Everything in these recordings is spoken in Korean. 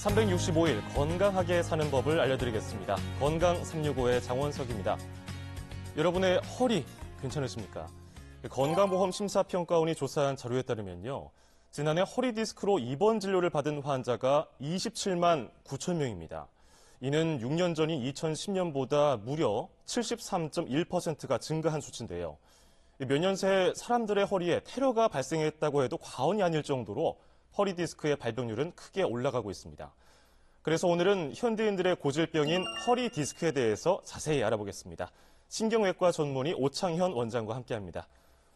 365일 건강하게 사는 법을 알려드리겠습니다. 건강 365의 장원석입니다. 여러분의 허리 괜찮으십니까? 건강보험 심사평가원이 조사한 자료에 따르면요. 지난해 허리 디스크로 입원 진료를 받은 환자가 27만 9천 명입니다. 이는 6년 전인 2010년보다 무려 73.1%가 증가한 수치인데요. 몇 년 새 사람들의 허리에 테러가 발생했다고 해도 과언이 아닐 정도로 허리 디스크의 발병률은 크게 올라가고 있습니다. 그래서 오늘은 현대인들의 고질병인 허리 디스크에 대해서 자세히 알아보겠습니다. 신경외과 전문의 오창현 원장과 함께합니다.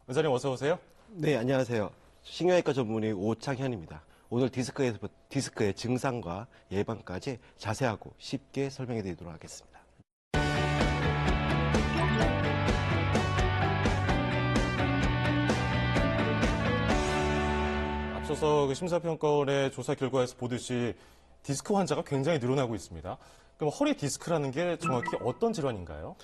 원장님 어서 오세요. 네, 안녕하세요. 신경외과 전문의 오창현입니다. 오늘 디스크의 증상과 예방까지 자세하고 쉽게 설명해 드리도록 하겠습니다. 앞서서 심사평가원의 조사 결과에서 보듯이 디스크 환자가 굉장히 늘어나고 있습니다. 그럼 허리 디스크라는 게 정확히 어떤 질환인가요?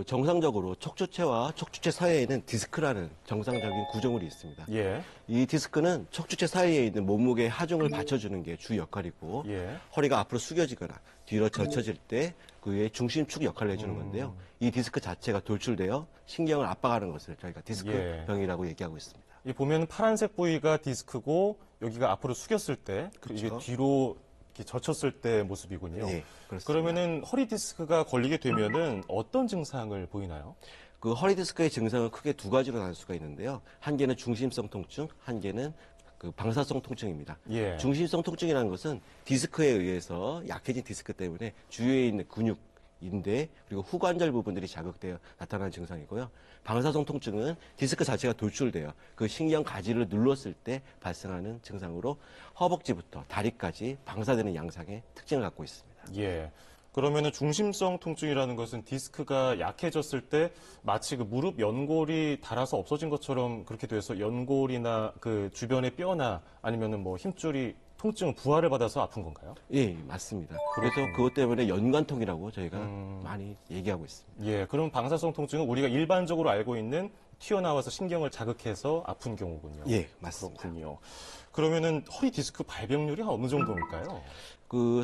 정상적으로 척추체와 척추체 사이에 있는 디스크라는 정상적인 구조물이 있습니다. 예. 이 디스크는 척추체 사이에 있는 몸무게의 하중을 받쳐주는 게 주 역할이고 예. 허리가 앞으로 숙여지거나 뒤로 젖혀질 때 그의 중심축 역할을 해주는 건데요. 이 디스크 자체가 돌출되어 신경을 압박하는 것을 저희가 디스크병이라고 얘기하고 있습니다. 이 보면 파란색 부위가 디스크고 여기가 앞으로 숙였을 때 그렇죠. 이게 뒤로 이렇게 젖혔을 때 모습이군요. 네, 그렇습니다. 그러면은 허리 디스크가 걸리게 되면은 어떤 증상을 보이나요? 그 허리 디스크의 증상은 크게 두 가지로 나눌 수가 있는데요. 한 개는 중심성 통증, 한 개는 방사성 통증입니다. 예. 중심성 통증이라는 것은 디스크에 의해서 약해진 디스크 때문에 주위에 있는 근육, 인대, 그리고 후관절 부분들이 자극되어 나타나는 증상이고요. 방사성 통증은 디스크 자체가 돌출되어 그 신경 가지를 눌렀을 때 발생하는 증상으로 허벅지부터 다리까지 방사되는 양상의 특징을 갖고 있습니다. 예. 그러면은 중심성 통증이라는 것은 디스크가 약해졌을 때 마치 그 무릎 연골이 닳아서 없어진 것처럼 그렇게 돼서 연골이나 그 주변의 뼈나 아니면은 뭐 힘줄이 통증 부하를 받아서 아픈 건가요? 예, 맞습니다. 그래서 그렇군요. 그것 때문에 연관통이라고 저희가 많이 얘기하고 있습니다. 예. 그럼 방사성 통증은 우리가 일반적으로 알고 있는 튀어나와서 신경을 자극해서 아픈 경우군요. 예, 맞습니다. 그렇군요. 그러면은 허리 디스크 발병률이 어느 정도일까요?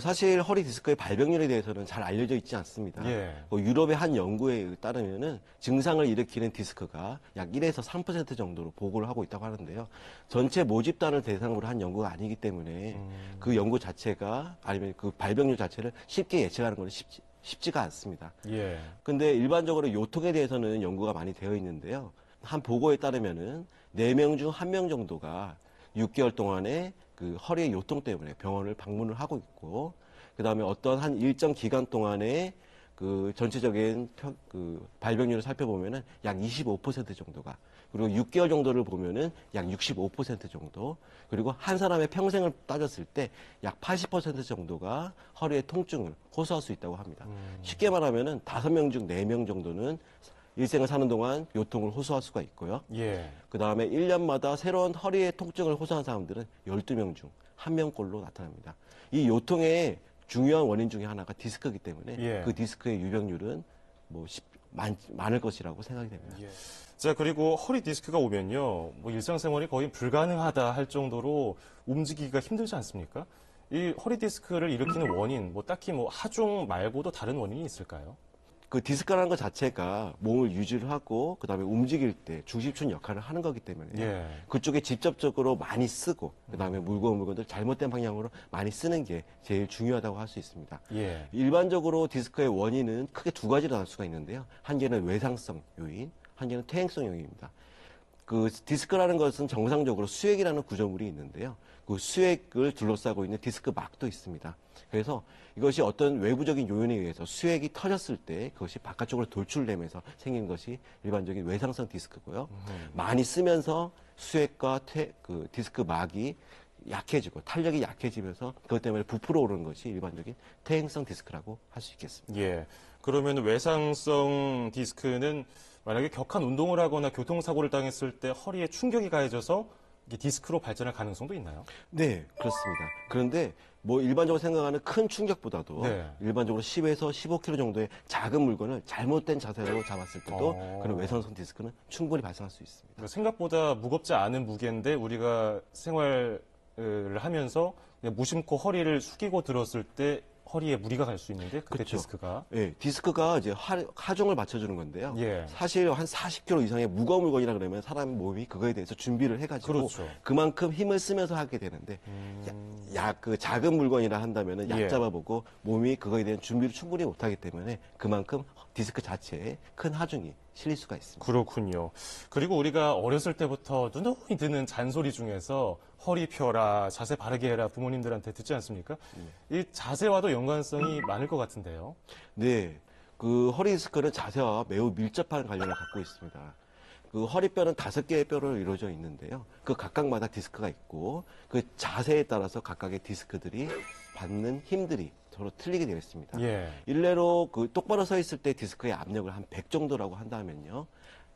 사실 허리 디스크의 발병률에 대해서는 잘 알려져 있지 않습니다. 예. 유럽의 한 연구에 따르면은 증상을 일으키는 디스크가 약 1에서 3% 정도로 보고를 하고 있다고 하는데요. 전체 모집단을 대상으로 한 연구가 아니기 때문에 그 연구 자체가 아니면 그 발병률 자체를 쉽게 예측하는 것은 쉽지가 않습니다. 예. 근데 일반적으로 요통에 대해서는 연구가 많이 되어 있는데요. 한 보고에 따르면은 4명 중 1명 정도가 6개월 동안에 그 허리의 요통 때문에 병원을 방문을 하고 있고, 그 다음에 어떤 한 일정 기간 동안에 그 전체적인 그 발병률을 살펴보면은 약 25% 정도가, 그리고 6개월 정도를 보면은 약 65% 정도, 그리고 한 사람의 평생을 따졌을 때 약 80% 정도가 허리의 통증을 호소할 수 있다고 합니다. 쉽게 말하면은 5명 중 4명 정도는 일생을 사는 동안 요통을 호소할 수가 있고요. 예. 그 다음에 1년마다 새로운 허리의 통증을 호소한 사람들은 12명 중 1명꼴로 나타납니다. 이 요통의 중요한 원인 중에 하나가 디스크이기 때문에 예. 그 디스크의 유병률은 많을 것이라고 생각이 됩니다. 예. 자, 그리고 허리 디스크가 오면요. 뭐 일상생활이 거의 불가능하다 할 정도로 움직이기가 힘들지 않습니까? 이 허리 디스크를 일으키는 원인, 뭐 딱히 뭐 하중 말고도 다른 원인이 있을까요? 그 디스크라는 것 자체가 몸을 유지를 하고 그다음에 움직일 때 중심축 역할을 하는 거기 때문에 예. 그쪽에 직접적으로 많이 쓰고 그다음에 무거운 물건들 잘못된 방향으로 많이 쓰는 게 제일 중요하다고 할 수 있습니다. 예. 일반적으로 디스크의 원인은 크게 두 가지로 나눌 수가 있는데요. 한 개는 외상성 요인, 한 개는 퇴행성 요인입니다. 그 디스크라는 것은 정상적으로 수액이라는 구조물이 있는데요. 그 수액을 둘러싸고 있는 디스크 막도 있습니다. 그래서 이것이 어떤 외부적인 요인에 의해서 수액이 터졌을 때 그것이 바깥쪽으로 돌출되면서 생긴 것이 일반적인 외상성 디스크고요. 많이 쓰면서 수액과 디스크 막이 약해지고 탄력이 약해지면서 그것 때문에 부풀어 오르는 것이 일반적인 퇴행성 디스크라고 할 수 있겠습니다. 예. 그러면 외상성 디스크는 만약에 격한 운동을 하거나 교통사고를 당했을 때 허리에 충격이 가해져서 이게 디스크로 발전할 가능성도 있나요? 네, 그렇습니다. 그런데 뭐 일반적으로 생각하는 큰 충격보다도 네. 일반적으로 10에서 15kg 정도의 작은 물건을 잘못된 자세로 잡았을 때도 그런 외상성 디스크는 충분히 발생할 수 있습니다. 생각보다 무겁지 않은 무게인데 우리가 생활을 하면서 무심코 허리를 숙이고 들었을 때 허리에 무리가 갈 수 있는데 그때 그렇죠. 디스크가 예, 디스크가 이제 하중을 맞춰주는 건데요. 예. 사실 한 40kg 이상의 무거운 물건이라 그러면 사람 몸이 그거에 대해서 준비를 해가지고 그렇죠. 그만큼 힘을 쓰면서 하게 되는데 그 작은 물건이라 한다면은 약 예. 잡아보고 몸이 그거에 대한 준비를 충분히 못하기 때문에 그만큼 디스크 자체에 큰 하중이 실릴 수가 있습니다. 그렇군요. 그리고 우리가 어렸을 때부터 누누이 듣는 잔소리 중에서 허리 펴라, 자세 바르게 해라 부모님들한테 듣지 않습니까? 이 자세와도 연관성이 많을 것 같은데요. 네, 그 허리 디스크는 자세와 매우 밀접한 관련을 갖고 있습니다. 그 허리뼈는 5개의 뼈로 이루어져 있는데요. 그 각각마다 디스크가 있고 그 자세에 따라서 각각의 디스크들이 받는 힘들이 서로 틀리게 되어 있습니다. 예. 일례로 그 똑바로 서 있을 때 디스크의 압력을 한 100 정도라고 한다면요.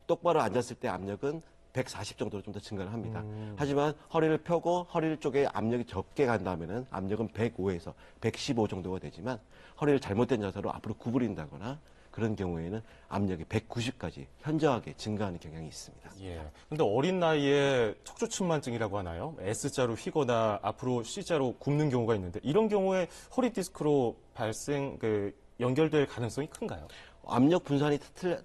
똑바로 앉았을 때 압력은 140 정도로 좀 더 증가를 합니다. 하지만 허리를 펴고 허리 쪽에 압력이 적게 간다면은 압력은 105에서 115 정도가 되지만 허리를 잘못된 자세로 앞으로 구부린다거나 그런 경우에는 압력이 190까지 현저하게 증가하는 경향이 있습니다. 예. 근데 어린 나이에 척추측만증이라고 하나요? S자로 휘거나 앞으로 C자로 굽는 경우가 있는데 이런 경우에 허리 디스크로 연결될 가능성이 큰가요? 압력 분산이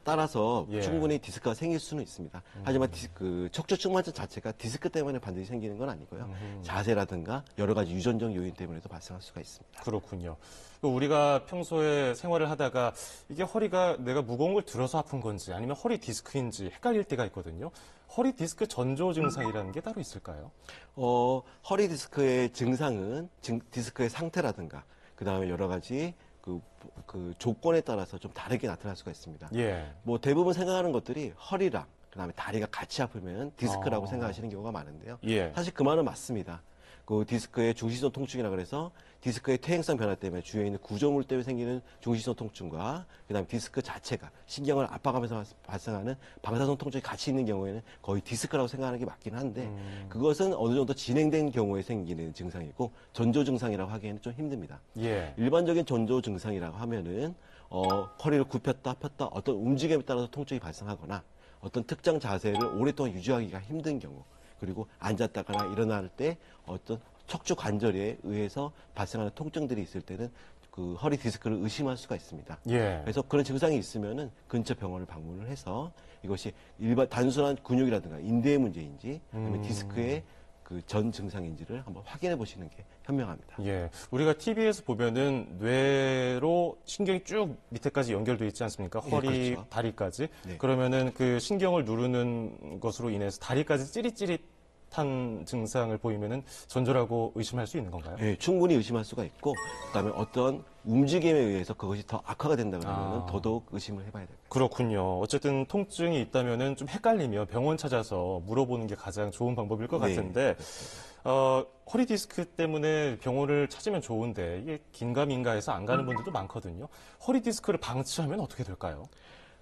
따라서 예. 충분히 디스크가 생길 수는 있습니다. 하지만 그 척추측만증 자체가 디스크 때문에 반드시 생기는 건 아니고요. 자세라든가 여러 가지 유전적 요인 때문에도 발생할 수가 있습니다. 그렇군요. 우리가 평소에 생활을 하다가 이게 허리가 내가 무거운 걸 들어서 아픈 건지 아니면 허리 디스크인지 헷갈릴 때가 있거든요. 허리 디스크 전조 증상이라는 게 따로 있을까요? 허리 디스크의 증상은 디스크의 상태라든가 그 다음에 여러 가지 그 조건에 따라서 좀 다르게 나타날 수가 있습니다. 예. 뭐 대부분 생각하는 것들이 허리랑 그다음에 다리가 같이 아프면 디스크라고 생각하시는 경우가 많은데요. 예. 사실 그 말은 맞습니다. 그 디스크의 중시성 통증이라 그래서 디스크의 퇴행성 변화 때문에 주위에 있는 구조물 때문에 생기는 중시성 통증과 그다음에 디스크 자체가 신경을 압박하면서 발생하는 방사선 통증이 같이 있는 경우에는 거의 디스크라고 생각하는 게 맞긴 한데 그것은 어느 정도 진행된 경우에 생기는 증상이고 전조 증상이라고 하기에는 좀 힘듭니다. 예. 일반적인 전조 증상이라고 하면은 허리를 굽혔다 폈다 어떤 움직임에 따라서 통증이 발생하거나 어떤 특정 자세를 오랫동안 유지하기가 힘든 경우 그리고 앉았다거나 일어날 때 어떤 척추 관절에 의해서 발생하는 통증들이 있을 때는 그 허리 디스크를 의심할 수가 있습니다. 예. 그래서 그런 증상이 있으면은 근처 병원을 방문을 해서 이것이 단순한 근육이라든가 인대의 문제인지 아니면 디스크의 그 전 증상인지를 한번 확인해 보시는 게 현명합니다. 예. 우리가 TV에서 보면은 뇌로 신경이 쭉 밑에까지 연결돼 있지 않습니까? 예, 허리, 그렇죠. 다리까지. 네. 그러면은 그 신경을 누르는 것으로 인해서 다리까지 찌릿찌릿한 증상을 보이면은 전조라고 의심할 수 있는 건가요? 예, 충분히 의심할 수가 있고 그다음에 어떤 움직임에 의해서 그것이 더 악화가 된다 그러면 더더욱 의심을 해봐야 됩니다. 그렇군요. 어쨌든 통증이 있다면은 좀 헷갈리면 병원 찾아서 물어보는 게 가장 좋은 방법일 것 네. 같은데, 허리 디스크 때문에 병원을 찾으면 좋은데 이게 긴가민가해서 안 가는 분들도 많거든요. 허리 디스크를 방치하면 어떻게 될까요?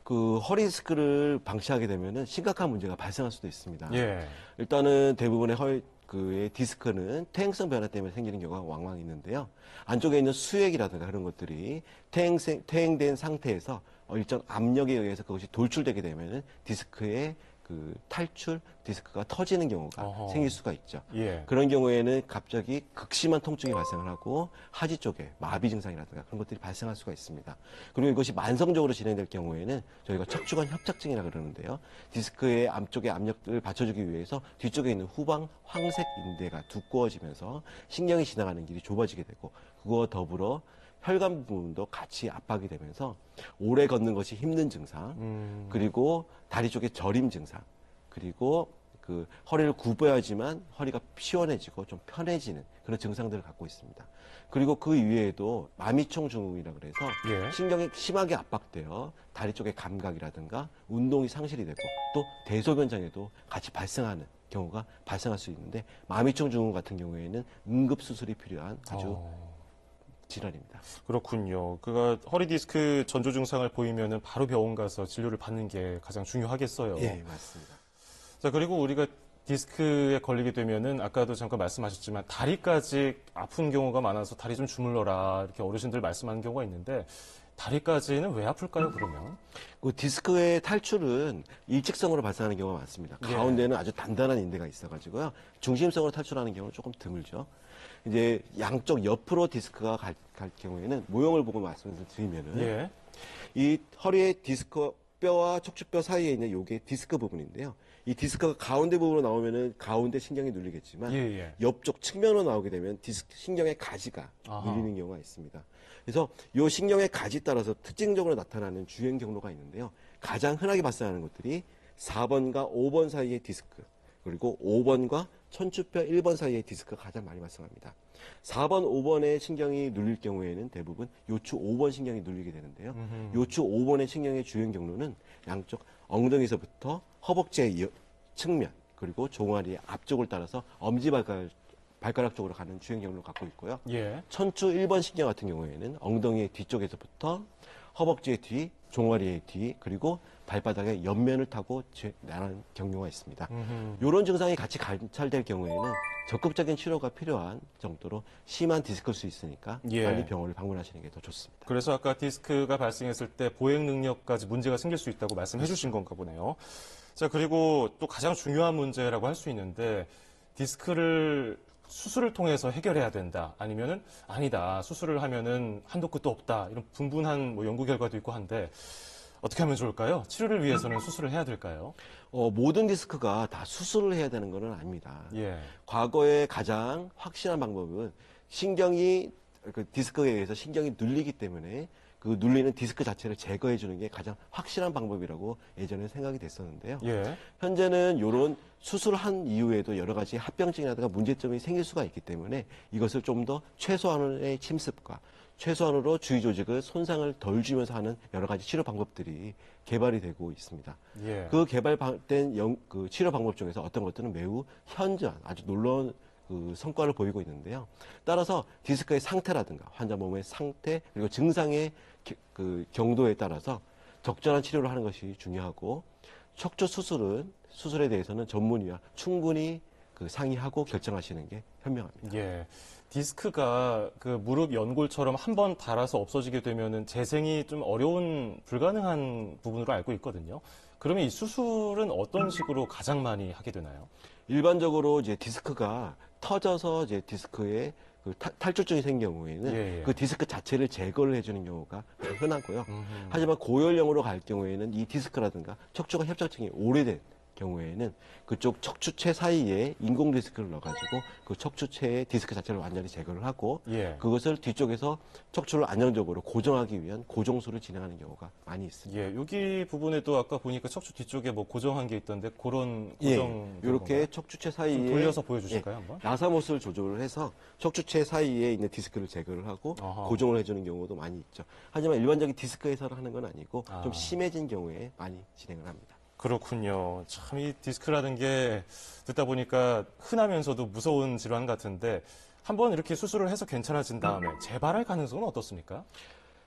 그 허리 디스크를 방치하게 되면은 심각한 문제가 발생할 수도 있습니다. 예. 일단은 대부분의 그의 디스크는 퇴행성 변화 때문에 생기는 경우가 왕왕 있는데요. 안쪽에 있는 수액이라든가 그런 것들이 퇴행된 상태에서 일정 압력에 의해서 그것이 돌출되게 되면은 디스크의 그 탈출, 디스크가 터지는 경우가 어허. 생길 수가 있죠. 예. 그런 경우에는 갑자기 극심한 통증이 발생을 하고 하지 쪽에 마비 증상이라든가 그런 것들이 발생할 수가 있습니다. 그리고 이것이 만성적으로 진행될 경우에는 저희가 척추관 협착증이라 그러는데요. 디스크의 앞쪽에 압력을 받쳐주기 위해서 뒤쪽에 있는 후방 황색 인대가 두꺼워지면서 신경이 지나가는 길이 좁아지게 되고 그거와 더불어 혈관 부분도 같이 압박이 되면서 오래 걷는 것이 힘든 증상, 그리고 다리 쪽에 저림 증상, 그리고 그 허리를 굽어야지만 허리가 시원해지고 좀 편해지는 그런 증상들을 갖고 있습니다. 그리고 그 이외에도 마미총 증후군이라 그래서 예. 신경이 심하게 압박되어 다리 쪽의 감각이라든가 운동이 상실이 되고 또 대소변 장애도 같이 발생하는 경우가 발생할 수 있는데 마미총 증후군 같은 경우에는 응급 수술이 필요한 아주 질환입니다. 그렇군요. 그가 허리 디스크 전조 증상을 보이면은 바로 병원 가서 진료를 받는 게 가장 중요하겠어요. 예, 맞습니다. 자, 그리고 우리가 디스크에 걸리게 되면은 아까도 잠깐 말씀하셨지만 다리까지 아픈 경우가 많아서 다리 좀 주물러라 이렇게 어르신들 말씀하는 경우가 있는데 다리까지는 왜 아플까요, 그러면? 그 디스크의 탈출은 일직선으로 발생하는 경우가 많습니다. 예. 가운데는 아주 단단한 인대가 있어가지고요. 중심성으로 탈출하는 경우는 조금 드물죠. 이제 양쪽 옆으로 디스크가 갈 경우에는 모형을 보고 말씀을 드리면은 예. 이 허리의 디스크 뼈와 척추뼈 사이에 있는 요게 디스크 부분인데요. 이 디스크가 가운데 부분으로 나오면은 가운데 신경이 눌리겠지만 예, 예. 옆쪽 측면으로 나오게 되면 디스크 신경의 가지가 아하. 눌리는 경우가 있습니다. 그래서 이 신경의 가지 따라서 특징적으로 나타나는 주행 경로가 있는데요. 가장 흔하게 발생하는 것들이 4번과 5번 사이의 디스크, 그리고 5번과 천추뼈 1번 사이의 디스크가 가장 많이 발생합니다. 4번, 5번의 신경이 눌릴 경우에는 대부분 요추 5번 신경이 눌리게 되는데요. 요추 5번의 신경의 주행 경로는 양쪽 엉덩이에서부터 허벅지의 측면, 그리고 종아리 앞쪽을 따라서 발가락 쪽으로 가는 주행 경로를 갖고 있고요. 예. 천추 1번 신경 같은 경우에는 엉덩이의 뒤쪽에서부터 허벅지의 뒤, 종아리의 뒤, 그리고 발바닥의 옆면을 타고 나가는 경로가 있습니다. 이런 증상이 같이 관찰될 경우에는 적극적인 치료가 필요한 정도로 심한 디스크일 수 있으니까 예. 빨리 병원을 방문하시는 게 더 좋습니다. 그래서 아까 디스크가 발생했을 때 보행 능력까지 문제가 생길 수 있다고 말씀해 주신 건가 보네요. 자, 그리고 또 가장 중요한 문제라고 할 수 있는데 디스크를 수술을 통해서 해결해야 된다. 아니면은 아니다. 수술을 하면은 한도 끝도 없다. 이런 분분한 연구 결과도 있고 한데 어떻게 하면 좋을까요? 치료를 위해서는 수술을 해야 될까요? 모든 디스크가 다 수술을 해야 되는 것은 아닙니다. 예. 과거에 가장 확실한 방법은 그 디스크에 의해서 신경이 눌리기 때문에 그 눌리는 디스크 자체를 제거해 주는 게 가장 확실한 방법이라고 예전에 생각이 됐었는데요. 예. 현재는 이런 수술을 한 이후에도 여러 가지 합병증이라든가 문제점이 생길 수가 있기 때문에 이것을 좀 더 최소한의 침습과 최소한으로 주위 조직을 손상을 덜 주면서 하는 여러 가지 치료 방법들이 개발이 되고 있습니다. 예. 그 개발된 그 치료 방법 중에서 어떤 것들은 매우 현저한 아주 놀라운 그 성과를 보이고 있는데요. 따라서 디스크의 상태라든가 환자 몸의 상태 그리고 증상의 그 경도에 따라서 적절한 치료를 하는 것이 중요하고 척추 수술에 대해서는 전문의와 충분히 그 상의하고 결정하시는 게 현명합니다. 예. 디스크가 그 무릎 연골처럼 한 번 닳아서 없어지게 되면은 재생이 좀 어려운 불가능한 부분으로 알고 있거든요. 그러면 이 수술은 어떤 식으로 가장 많이 하게 되나요? 일반적으로 이제 디스크가 터져서 이제 디스크에 그 탈출증이 생긴 경우에는 예, 예. 그 디스크 자체를 제거를 해주는 경우가 흔하고요. 하지만 고연령으로 갈 경우에는 이 디스크라든가 척추가 협착증이 오래된 경우에는 그쪽 척추체 사이에 인공 디스크를 넣어가지고 그 척추체의 디스크 자체를 완전히 제거를 하고 예. 그것을 뒤쪽에서 척추를 안정적으로 고정하기 위한 고정술을 진행하는 경우가 많이 있습니다. 예, 여기 부분에도 아까 보니까 척추 뒤쪽에 뭐 고정한 게 있던데 그런 예, 고정 이렇게 척추체 사이에 좀 돌려서 보여주실까요, 예, 한번? 나사못을 조절을 해서 척추체 사이에 있는 디스크를 제거를 하고 아하. 고정을 해주는 경우도 많이 있죠. 하지만 일반적인 디스크 해설을 하는 건 아니고 아. 좀 심해진 경우에 많이 진행을 합니다. 그렇군요. 참 이 디스크라는 게 듣다 보니까 흔하면서도 무서운 질환 같은데 한번 이렇게 수술을 해서 괜찮아진 다음에 재발할 가능성은 어떻습니까?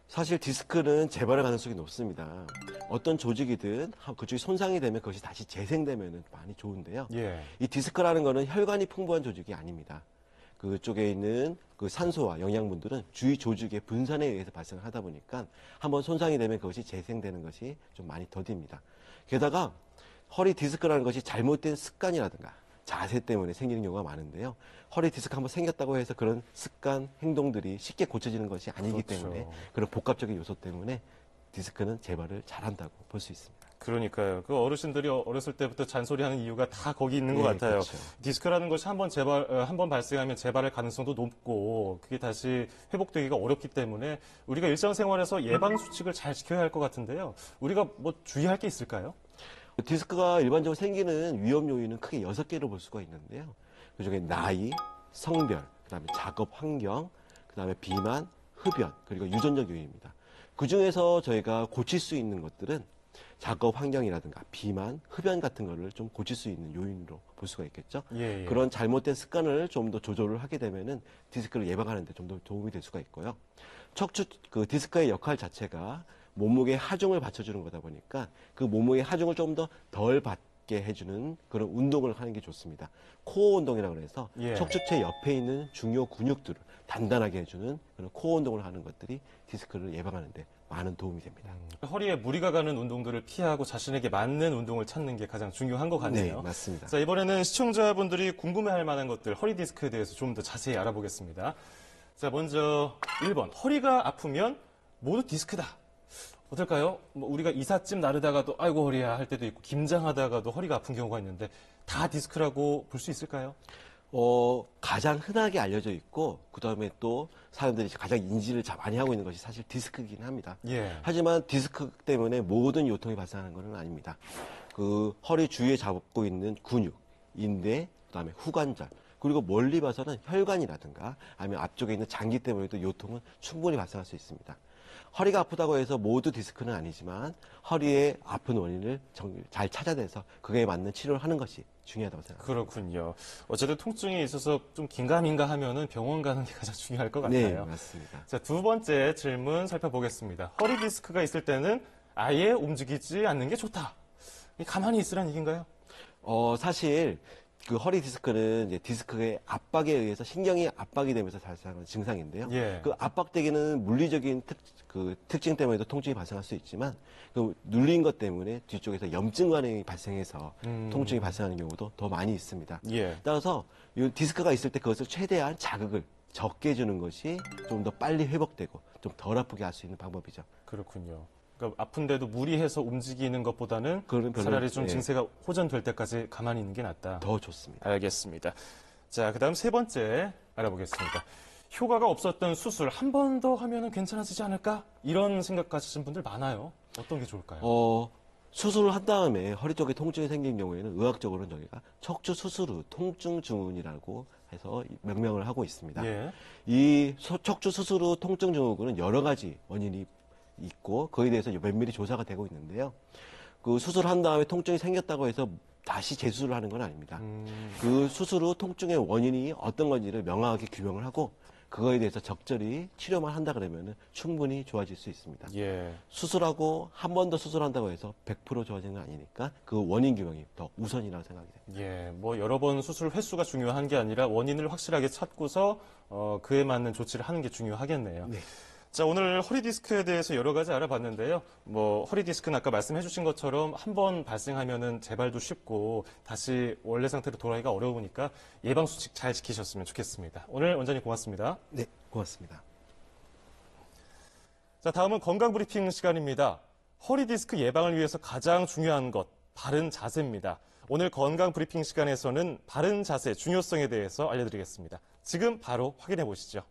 사실 디스크는 재발의 가능성이 높습니다. 어떤 조직이든 그쪽이 손상이 되면 그것이 다시 재생되면 많이 좋은데요. 예. 이 디스크라는 거는 혈관이 풍부한 조직이 아닙니다. 그쪽에 있는 그 산소와 영양분들은 주위 조직의 분산에 의해서 발생을 하다 보니까 한번 손상이 되면 그것이 재생되는 것이 좀 많이 더딥니다. 게다가 허리 디스크라는 것이 잘못된 습관이라든가 자세 때문에 생기는 경우가 많은데요. 허리 디스크 한번 생겼다고 해서 그런 습관, 행동들이 쉽게 고쳐지는 것이 아니기 그렇죠. 때문에 그런 복합적인 요소 때문에 디스크는 재발을 잘한다고 볼 수 있습니다. 그러니까요. 그 어르신들이 어렸을 때부터 잔소리하는 이유가 다 거기 있는 것 예, 같아요. 그렇죠. 디스크라는 것이 한번 발생하면 재발할 가능성도 높고 그게 다시 회복되기가 어렵기 때문에 우리가 일상생활에서 예방 수칙을 잘 지켜야 할 것 같은데요. 우리가 뭐 주의할 게 있을까요? 디스크가 일반적으로 생기는 위험 요인은 크게 6개로 볼 수가 있는데요. 그중에 나이, 성별, 그다음에 작업 환경, 그다음에 비만, 흡연, 그리고 유전적 요인입니다. 그중에서 저희가 고칠 수 있는 것들은 작업 환경이라든가 비만, 흡연 같은 거를 좀 고칠 수 있는 요인으로 볼 수가 있겠죠. 예, 예. 그런 잘못된 습관을 좀 더 조절을 하게 되면은 디스크를 예방하는 데 좀 더 도움이 될 수가 있고요. 그 디스크의 역할 자체가 몸무게 하중을 받쳐주는 거다 보니까 그 몸무게 하중을 좀 더 덜 받게 해주는 그런 운동을 하는 게 좋습니다. 코어 운동이라고 해서 예. 척추체 옆에 있는 중요 근육들을 단단하게 해주는 그런 코어 운동을 하는 것들이 디스크를 예방하는 데 많은 도움이 됩니다. 허리에 무리가 가는 운동들을 피하고 자신에게 맞는 운동을 찾는 게 가장 중요한 것 같네요. 네, 맞습니다. 자, 이번에는 시청자분들이 궁금해할 만한 것들, 허리 디스크에 대해서 좀 더 자세히 알아보겠습니다. 자, 먼저 1번, 허리가 아프면 모두 디스크다. 어떨까요? 우리가 이삿짐 나르다가도 아이고 허리야 할 때도 있고 김장하다가도 허리가 아픈 경우가 있는데 다 디스크라고 볼 수 있을까요? 가장 흔하게 알려져 있고 그다음에 또 사람들이 가장 인지를 많이 하고 있는 것이 사실 디스크이긴 합니다. 예. 하지만 디스크 때문에 모든 요통이 발생하는 것은 아닙니다. 그 허리 주위에 잡고 있는 근육, 인대, 그다음에 후관절, 그리고 멀리 봐서는 혈관이라든가 아니면 앞쪽에 있는 장기 때문에도 요통은 충분히 발생할 수 있습니다. 허리가 아프다고 해서 모두 디스크는 아니지만 허리의 아픈 원인을 잘 찾아내서 그에 맞는 치료를 하는 것이 중요하다고 생각합니다. 그렇군요. 어쨌든 통증이 있어서 좀 긴가민가 하면은 병원 가는 게 가장 중요할 것 네, 같아요. 맞습니다. 자, 두 번째 질문 살펴보겠습니다. 허리 디스크가 있을 때는 아예 움직이지 않는 게 좋다. 가만히 있으란 얘기인가요? 사실 그 허리 디스크는 이제 디스크의 압박에 의해서 신경이 압박이 되면서 발생하는 증상인데요. 예. 그 압박되기는 물리적인 특징 때문에도 통증이 발생할 수 있지만 그 눌린 것 때문에 뒤쪽에서 염증 반응이 발생해서 통증이 발생하는 경우도 더 많이 있습니다. 예. 따라서 이 디스크가 있을 때 그것을 최대한 자극을 적게 주는 것이 좀 더 빨리 회복되고 좀 덜 아프게 할 수 있는 방법이죠. 그렇군요. 그러니까 아픈데도 무리해서 움직이는 것보다는 그건 별로, 차라리 좀 예. 증세가 호전될 때까지 가만히 있는 게 낫다. 더 좋습니다. 알겠습니다. 자, 그다음 세 번째 알아보겠습니다. 효과가 없었던 수술 한 번 더 하면은 괜찮아지지 않을까? 이런 생각 가지신 분들 많아요. 어떤 게 좋을까요? 수술을 한 다음에 허리 쪽에 통증이 생긴 경우에는 의학적으로는 저희가 척추 수술 후 통증 증후군이라고 해서 명명을 하고 있습니다. 예. 이 척추 수술 후 통증 증후군은 여러 가지 원인이 있고 그에 대해서 면밀히 조사가 되고 있는데요. 그 수술한 다음에 통증이 생겼다고 해서 다시 재수술을 하는 건 아닙니다. 그 수술 후 통증의 원인이 어떤 건지를 명확하게 규명을 하고 그거에 대해서 적절히 치료만 한다 그러면 충분히 좋아질 수 있습니다. 예. 수술하고 한 번 더 수술한다고 해서 100% 좋아지는 건 아니니까 그 원인 규명이 더 우선이라고 생각이 됩니다. 예. 뭐 여러 번 수술 횟수가 중요한 게 아니라 원인을 확실하게 찾고서 그에 맞는 조치를 하는 게 중요하겠네요. 네. 자, 오늘 허리 디스크에 대해서 여러 가지 알아봤는데요. 허리 디스크는 아까 말씀해 주신 것처럼 한 번 발생하면은 재발도 쉽고 다시 원래 상태로 돌아가기가 어려우니까 예방 수칙 잘 지키셨으면 좋겠습니다. 오늘 원장님 고맙습니다. 네, 고맙습니다. 자, 다음은 건강 브리핑 시간입니다. 허리 디스크 예방을 위해서 가장 중요한 것, 바른 자세입니다. 오늘 건강 브리핑 시간에서는 바른 자세 중요성에 대해서 알려드리겠습니다. 지금 바로 확인해 보시죠.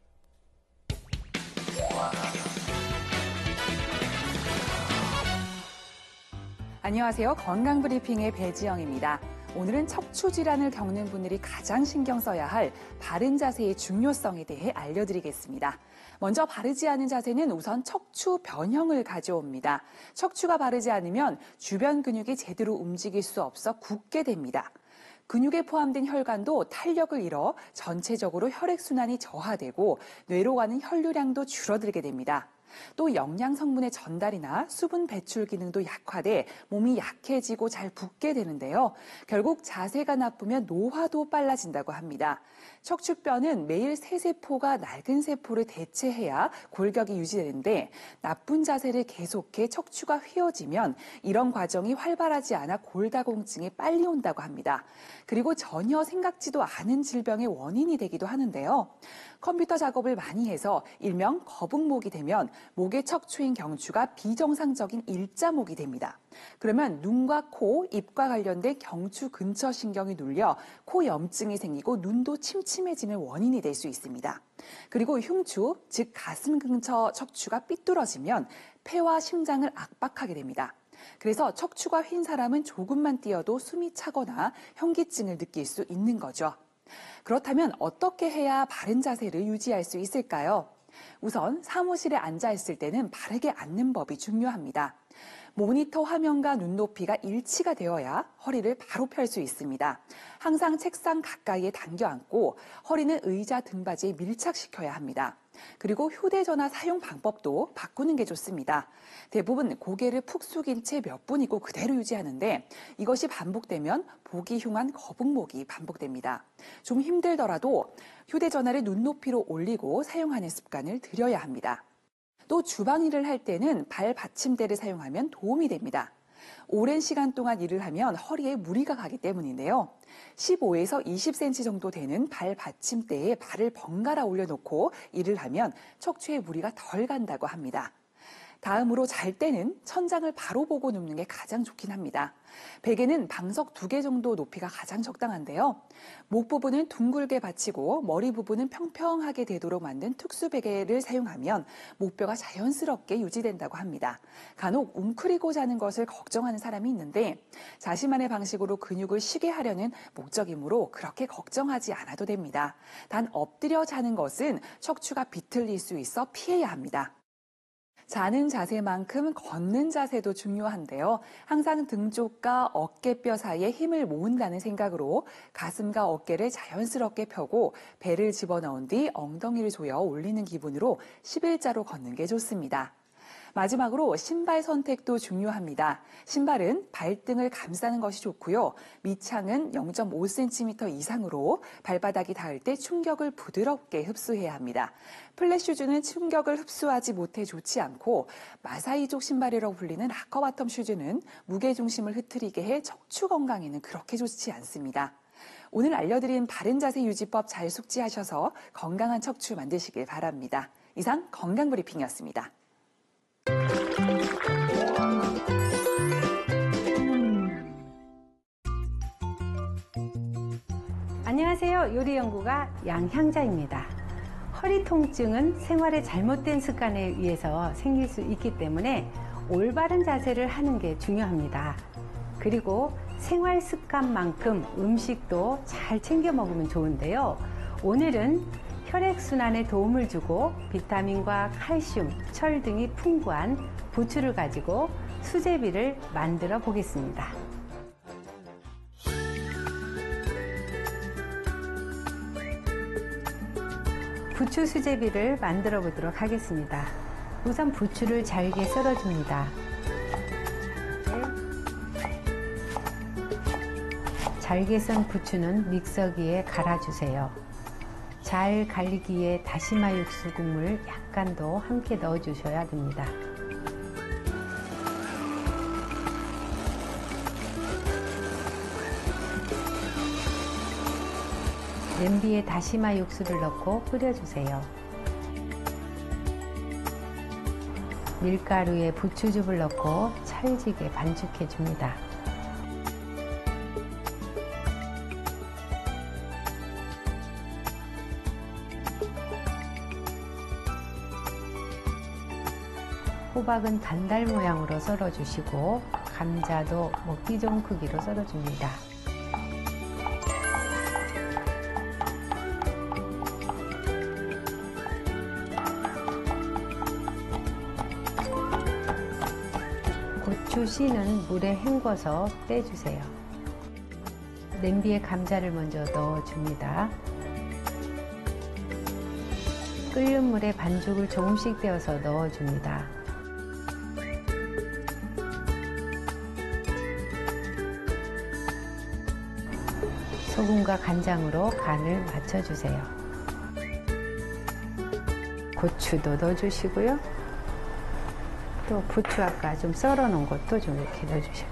안녕하세요. 건강브리핑의 배지영입니다. 오늘은 척추 질환을 겪는 분들이 가장 신경 써야 할 바른 자세의 중요성에 대해 알려드리겠습니다. 먼저 바르지 않은 자세는 우선 척추 변형을 가져옵니다. 척추가 바르지 않으면 주변 근육이 제대로 움직일 수 없어 굳게 됩니다. 근육에 포함된 혈관도 탄력을 잃어 전체적으로 혈액순환이 저하되고 뇌로 가는 혈류량도 줄어들게 됩니다. 또 영양 성분의 전달이나 수분 배출 기능도 약화돼 몸이 약해지고 잘 붓게 되는데요. 결국 자세가 나쁘면 노화도 빨라진다고 합니다. 척추뼈는 매일 새 세포가 낡은 세포를 대체해야 골격이 유지되는데 나쁜 자세를 계속해 척추가 휘어지면 이런 과정이 활발하지 않아 골다공증이 빨리 온다고 합니다. 그리고 전혀 생각지도 않은 질병의 원인이 되기도 하는데요. 컴퓨터 작업을 많이 해서 일명 거북목이 되면 목의 척추인 경추가 비정상적인 일자목이 됩니다. 그러면 눈과 코, 입과 관련된 경추 근처 신경이 눌려 코 염증이 생기고 눈도 침침해지는 원인이 될 수 있습니다. 그리고 흉추, 즉 가슴 근처 척추가 삐뚤어지면 폐와 심장을 압박하게 됩니다. 그래서 척추가 휜 사람은 조금만 뛰어도 숨이 차거나 현기증을 느낄 수 있는 거죠. 그렇다면 어떻게 해야 바른 자세를 유지할 수 있을까요? 우선 사무실에 앉아 있을 때는 바르게 앉는 법이 중요합니다. 모니터 화면과 눈높이가 일치가 되어야 허리를 바로 펼 수 있습니다. 항상 책상 가까이에 당겨 앉고 허리는 의자 등받이에 밀착시켜야 합니다. 그리고 휴대전화 사용 방법도 바꾸는 게 좋습니다. 대부분 고개를 푹 숙인 채 몇 분이고 그대로 유지하는데 이것이 반복되면 보기 흉한 거북목이 반복됩니다. 좀 힘들더라도 휴대전화를 눈높이로 올리고 사용하는 습관을 들여야 합니다. 또 주방 일을 할 때는 발 받침대를 사용하면 도움이 됩니다. 오랜 시간 동안 일을 하면 허리에 무리가 가기 때문인데요. 15에서 20cm 정도 되는 발 받침대에 발을 번갈아 올려놓고 일을 하면 척추에 무리가 덜 간다고 합니다. 다음으로 잘 때는 천장을 바로 보고 눕는 게 가장 좋긴 합니다. 베개는 방석 2개 정도 높이가 가장 적당한데요. 목 부분은 둥글게 받치고 머리 부분은 평평하게 되도록 만든 특수 베개를 사용하면 목뼈가 자연스럽게 유지된다고 합니다. 간혹 웅크리고 자는 것을 걱정하는 사람이 있는데 자신만의 방식으로 근육을 쉬게 하려는 목적이므로 그렇게 걱정하지 않아도 됩니다. 단 엎드려 자는 것은 척추가 비틀릴 수 있어 피해야 합니다. 자는 자세만큼 걷는 자세도 중요한데요. 항상 등 쪽과 어깨뼈 사이에 힘을 모은다는 생각으로 가슴과 어깨를 자연스럽게 펴고 배를 집어넣은 뒤 엉덩이를 조여 올리는 기분으로 11자로 걷는 게 좋습니다. 마지막으로 신발 선택도 중요합니다. 신발은 발등을 감싸는 것이 좋고요. 밑창은 0.5cm 이상으로 발바닥이 닿을 때 충격을 부드럽게 흡수해야 합니다. 플랫 슈즈는 충격을 흡수하지 못해 좋지 않고 마사이족 신발이라고 불리는 아커바텀 슈즈는 무게 중심을 흐트리게 해 척추 건강에는 그렇게 좋지 않습니다. 오늘 알려드린 바른 자세 유지법 잘 숙지하셔서 건강한 척추 만드시길 바랍니다. 이상 건강브리핑이었습니다. 안녕하세요. 요리연구가 양향자입니다. 허리 통증은 생활의 잘못된 습관에 의해서 생길 수 있기 때문에 올바른 자세를 하는 게 중요합니다. 그리고 생활 습관만큼 음식도 잘 챙겨 먹으면 좋은데요. 오늘은 혈액순환에 도움을 주고 비타민과 칼슘, 철 등이 풍부한 부추를 가지고 수제비를 만들어 보겠습니다. 부추 수제비를 만들어 보도록 하겠습니다. 우선 부추를 잘게 썰어줍니다. 잘게 썬 부추는 믹서기에 갈아주세요. 잘 갈리기에 다시마 육수 국물 약간 더 함께 넣어주셔야 됩니다. 냄비에 다시마 육수를 넣고 끓여주세요. 밀가루에 부추즙을 넣고 찰지게 반죽해줍니다. 호박은 반달 모양으로 썰어주시고 감자도 먹기 좋은 크기로 썰어줍니다. 고추 씨는 물에 헹궈서 떼주세요. 냄비에 감자를 먼저 넣어줍니다. 끓는 물에 반죽을 조금씩 떼어서 넣어줍니다. 소금과 간장으로 간을 맞춰주세요. 고추도 넣어주시고요. 또 부추 아까 좀 썰어 놓은 것도 좀 이렇게 넣어주시고.